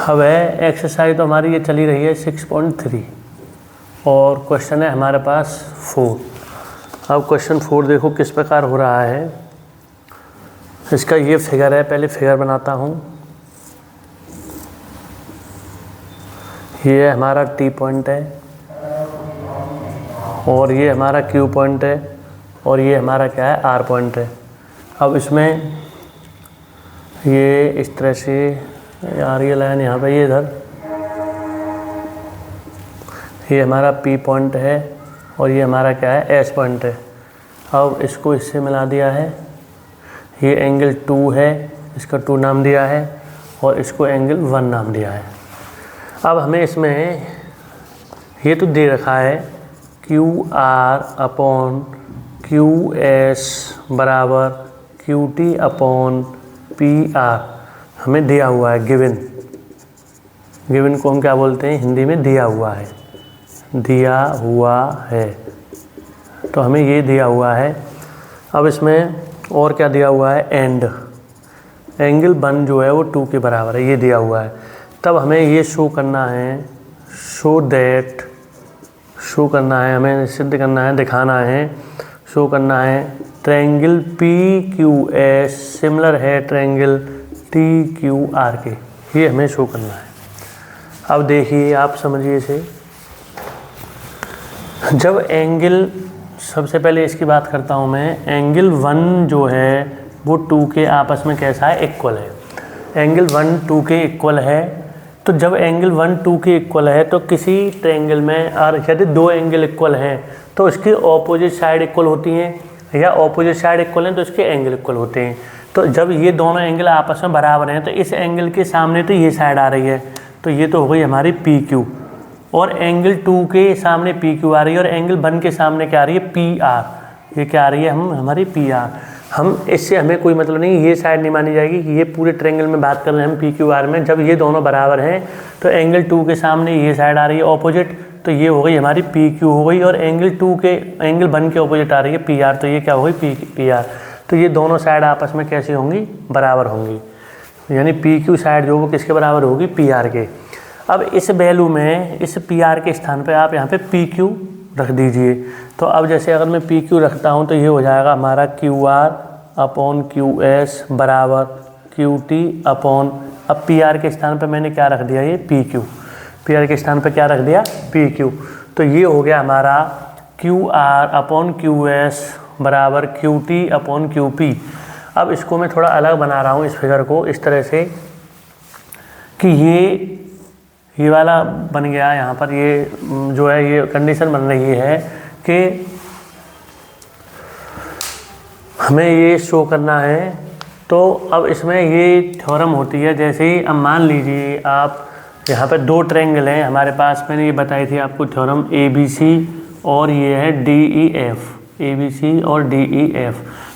अब है एक्सरसाइज तो हमारी ये चली रही है 6.3 और क्वेश्चन है हमारे पास 4। अब क्वेश्चन 4 देखो किस प्रकार हो रहा है। इसका ये फिगर है, पहले फिगर बनाता हूँ। ये हमारा T पॉइंट है और ये हमारा Q पॉइंट है और ये हमारा क्या है, R पॉइंट है। अब इसमें ये इस तरह से यार ये लाइन यहाँ पे, ये इधर ये हमारा P पॉइंट है और ये हमारा क्या है, S पॉइंट है। अब इसको इससे मिला दिया है। ये एंगल 2 है, इसका 2 नाम दिया है और इसको एंगल 1 नाम दिया है। अब हमें इसमें ये तो दे रखा है QR अपॉन QS बराबर QT अपॉन PR हमें दिया हुआ है। गिवन को हम क्या बोलते हैं हिंदी में, दिया हुआ है। दिया हुआ है तो हमें ये दिया हुआ है। अब इसमें और क्या दिया हुआ है, एंड एंगल 1 जो है वो 2 के बराबर है, ये दिया हुआ है। तब हमें ये शो करना है, शो करना है, हमें सिद्ध करना है, दिखाना है, शो करना है ट्रायंगल PQS सिमिलर है ट्रायंगल TQR के, ये हमें शो करना है। अब देखिए आप समझिए इसे। जब एंगल, सबसे पहले इसकी बात करता हूँ मैं, एंगल 1 जो है वो 2 के आपस में कैसा है, इक्वल है। एंगल 1 2 के इक्वल है। तो जब एंगल 1 2 के इक्वल है तो किसी ट्रायंगल में, और यदि 2 एंगल इक्वल हैं तो उसकी ऑपोजिट साइड इक्वल होती हैं, या ऑपोजिट साइड इक्वल हैं तो इसके एंगल इक्वल होते हैं। तो जब ये दोनों एंगल आपस में बराबर हैं तो इस एंगल के सामने तो ये साइड आ रही है, तो ये तो हो गई हमारी PQ, और एंगल 2 के सामने PQ आ रही है, और एंगल 1 के सामने क्या आ रही है, PR। ये क्या आ रही है, हमारी PR। हम इससे हमें कोई मतलब नहीं, ये साइड नहीं मानी जाएगी कि ये पूरे ट्रायंगल में बात कर रहे हैं हम PQR में। जब ये दोनों बराबर हैं तो एंगल 2 के सामने ये साइड आ रही है ऑपोजिट, तो ये हो गई हमारी PQ हो गई, और एंगल 1 के ऑपोजिट आ रही है PR, तो ये क्या हो गई, PR। तो ये दोनों साइड आपस में कैसी होंगी, बराबर होंगी, यानी PQ साइड जो वो किसके बराबर होगी, PR के। अब इस वैल्यू में, इस PR के स्थान पे आप यहाँ पे PQ रख दीजिए। तो अब जैसे अगर मैं PQ रखता हूँ तो ये हो जाएगा हमारा QR अपॉन QS बराबर QT अपॉन, अब PR के स्थान पे मैंने क्या रख दिया, ये PQ। PR के स्थान पे क्या रख दिया, PQ। तो ये हो गया हमारा QR अपॉन QS बराबर QT अपॉन QP। अब इसको मैं थोड़ा अलग बना रहा हूँ इस फिगर को, इस तरह से कि ये वाला बन गया यहाँ पर। ये जो है ये कंडीशन बन रही है कि हमें ये शो करना है। तो अब इसमें ये थ्योरम होती है, जैसे ही अब मान लीजिए आप यहाँ पर 2 ट्रायंगल हैं हमारे पास, मैंने ये बताई थी आपको थ्योरम ABC और ये है DEF, ABC और DEF।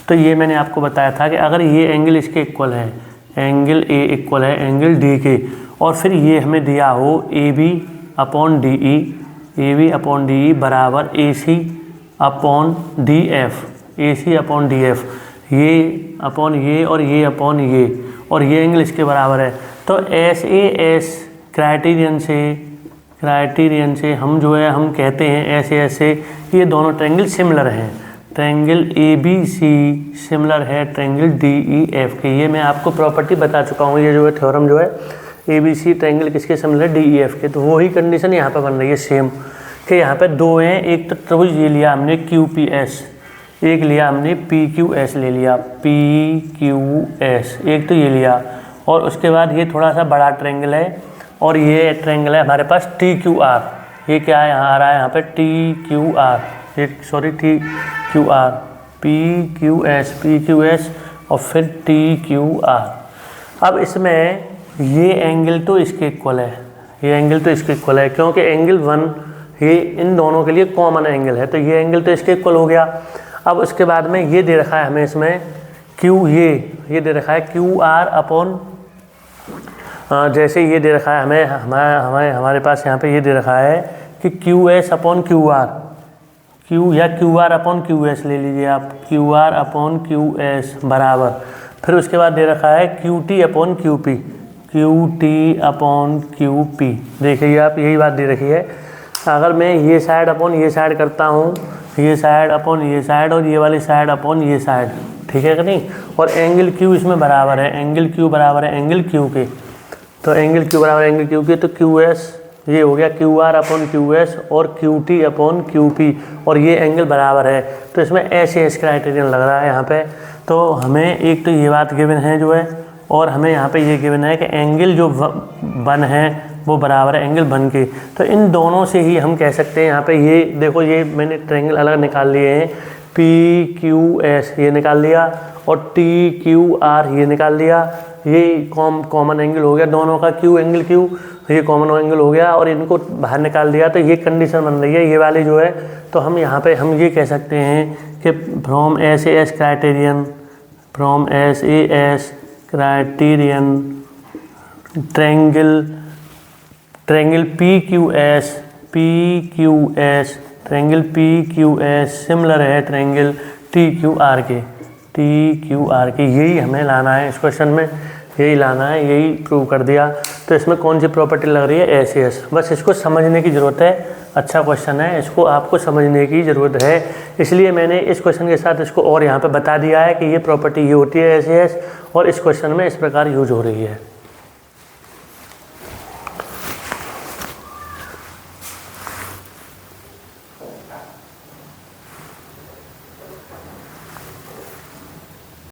तो ये मैंने आपको बताया था कि अगर ये एंगल इसके इक्वल है, एंगल A इक्वल है एंगल D के, और फिर ये हमें दिया हो AB अपॉन DE बराबर AC upon DF, AC upon DF, ये अपॉन ये और ये अपॉन ये, और ये एंगल इसके बराबर है। तो SAS क्राइटेरियन से हम जो है हम कहते हैं SAS से ये दोनों ट्रायंगल सिमिलर हैं। ट्रायंगल ABC सिमिलर है ट्रायंगल DEF के। ये मैं आपको प्रॉपर्टी बता चुका हूँ, ये जो है थ्योरम जो है ABC ट्रायंगल किसके सिमिलर, DEF के। तो वही कंडीशन यहाँ पर बन रही है सेम, कि यहाँ पे 2 हैं, एक तो त्रिभुज ये लिया हमने QPS, एक लिया हमने PQS ले लिया, PQS एक तो ये लिया, और उसके बाद ये थोड़ा सा बड़ा ट्रायंगल है और ये ट्रायंगल है हमारे पास TQR। ये क्या है, यहाँ आ रहा है यहाँ पे TQR, TQR, PQS और फिर TQR। अब इसमें ये एंगल तो इसके इक्वल है, ये एंगल तो इसके इक्वल है, क्योंकि एंगल 1 ये इन दोनों के लिए कॉमन एंगल है, तो ये एंगल तो इसके इक्वल हो गया। अब उसके बाद में ये दे रखा है हमें इसमें ये दे रखा है QR अपॉन, जैसे ये दे रखा है हमारे पास यहाँ पे ये दे रखा है कि QS अपॉन QR, या QR अपॉन QS ले लीजिए आप, QR अपॉन QS बराबर, फिर उसके बाद दे रखा है QT upon QP, Q T upon Q P. देखिए आप यही बात दे रखी है, अगर मैं ये साइड अपॉन ये साइड करता हूँ, ये साइड अपॉन ये साइड और ये वाली साइड अपॉन ये साइड, ठीक है कि नहीं, और एंगल क्यू इसमें बराबर है, एंगल क्यू बराबर है एंगल क्यू के, तो एंगल क्यू बराबर है एंगल क्यू के, तो क्यू एस ये हो गया Q R upon Q S और Q T upon Q P, और ये एंगल बराबर है। तो इसमें ऐसे एस क्राइटेरियन लग रहा है यहाँ पे। तो हमें एक तो ये बात गिवन है जो है, और हमें यहाँ पे ये गिवन है कि एंगल जो वन है वो बराबर है एंगल वन के। तो इन दोनों से ही हम कह सकते हैं, यहाँ पे ये देखो ये मैंने ट्रायंगल अलग निकाल लिए हैं, पी क्यू एस ये निकाल लिया और टी क्यू आर ये निकाल लिया, ये कॉमन एंगल हो गया दोनों का, क्यू एंगल क्यू ये कॉमन एंगल हो गया, और इनको बाहर निकाल दिया। तो ये कंडीशन बन रही है ये वाली जो है। तो हम यहाँ पे हम ये कह सकते हैं कि from S A S criterion, from S A S criterion triangle P Q S triangle P Q S similar है ट्रायंगल टी क्यू आर के। यही हमें लाना है इस क्वेश्चन में, यही लाना है, यही प्रूव कर दिया। तो इसमें कौन सी प्रॉपर्टी लग रही है, एस एस। बस इसको समझने की ज़रूरत है, अच्छा क्वेश्चन है, इसको आपको समझने की ज़रूरत है। इसलिए मैंने इस क्वेश्चन के साथ इसको और यहाँ पे बता दिया है कि ये प्रॉपर्टी ये होती है एस एस, और इस क्वेश्चन में इस प्रकार यूज हो रही है।